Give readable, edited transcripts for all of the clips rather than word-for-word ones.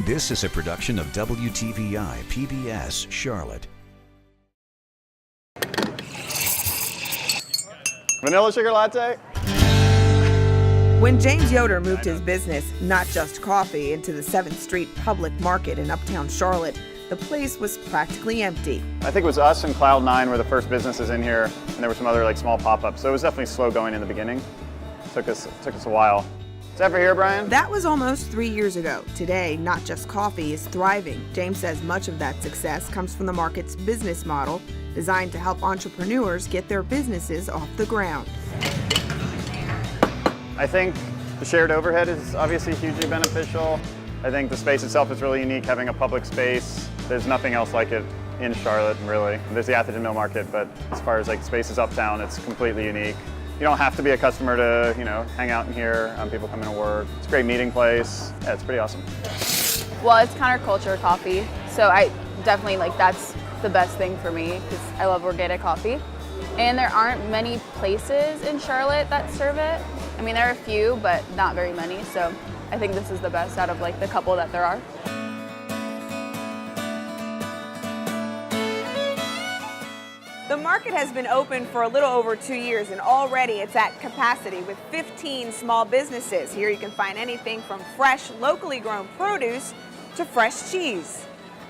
This is a production of WTVI PBS Charlotte. Vanilla sugar latte? When James Yoder moved his business, Not Just Coffee, into the 7th Street Public Market in Uptown Charlotte, the place was practically empty. I think it was us and Cloud9 were the first businesses in here, and there were some other small pop-ups. So it was definitely slow going in the beginning. Took us a while. Is that for here, Brian? That was almost 3 years ago. Today, Not Just Coffee is thriving. James says much of that success comes from the market's business model, designed to help entrepreneurs get their businesses off the ground. I think the shared overhead is obviously hugely beneficial. I think the space itself is really unique, having a public space. There's nothing else like it in Charlotte, really. There's the Atherton Mill Market, but as far as spaces uptown, it's completely unique. You don't have to be a customer to, hang out in here. People come in to work. It's a great meeting place. Yeah, it's pretty awesome. Well, it's counterculture coffee, so I definitely that's the best thing for me because I love organic coffee. And there aren't many places in Charlotte that serve it. I mean, there are a few, but not very many, so I think this is the best out of the couple that there are. The market has been open for a little over 2 years, and already it's at capacity with 15 small businesses. Here you can find anything from fresh, locally grown produce to fresh cheese.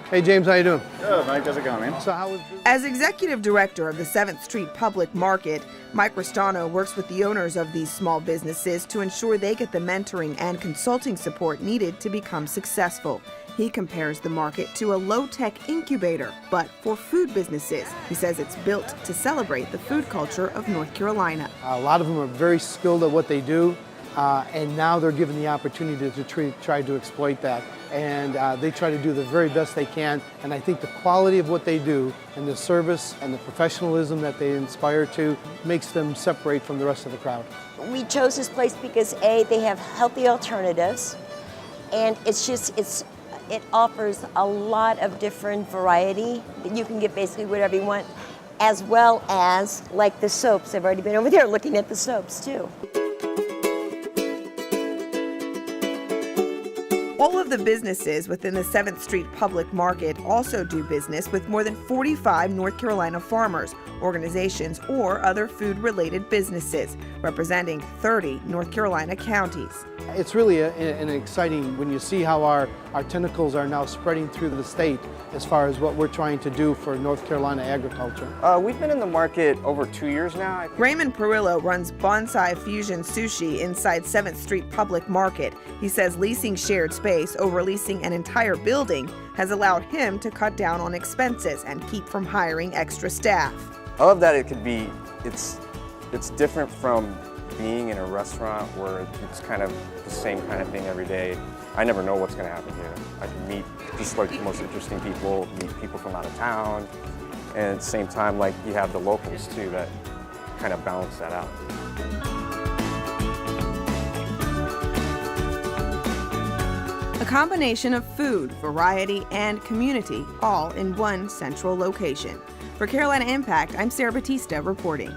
Hey James, how you doing? Good, Mike. How's it going, man? So how was As executive director of the 7th Street Public Market, Mike Restano works with the owners of these small businesses to ensure they get the mentoring and consulting support needed to become successful. He compares the market to a low-tech incubator, but for food businesses. He says it's built to celebrate the food culture of North Carolina. A lot of them are very skilled at what they do, and now they're given the opportunity to try to exploit that. And they try to do the very best they can. And I think the quality of what they do and the service and the professionalism that they inspire to makes them separate from the rest of the crowd. We chose this place because A, they have healthy alternatives, and it offers a lot of different variety. You can get basically whatever you want, as well as the soaps. I've already been over there looking at the soaps too. All of the businesses within the 7th Street Public Market also do business with more than 45 North Carolina farmers, organizations, or other food-related businesses, representing 30 North Carolina counties. It's really an exciting when you see how our tentacles are now spreading through the state as far as what we're trying to do for North Carolina agriculture. We've been in the market over 2 years now. Raymond Perillo runs Bonsai Fusion Sushi inside 7th Street Public Market. He says leasing shared space over leasing an entire building has allowed him to cut down on expenses and keep from hiring extra staff. I love that it's different from being in a restaurant where it's kind of the same kind of thing every day. I never know what's going to happen here. I can meet just the most interesting people, meet people from out of town, and at the same time, you have the locals too that kind of balance that out. A combination of food, variety, and community, all in one central location. For Carolina Impact, I'm Sarah Batista reporting.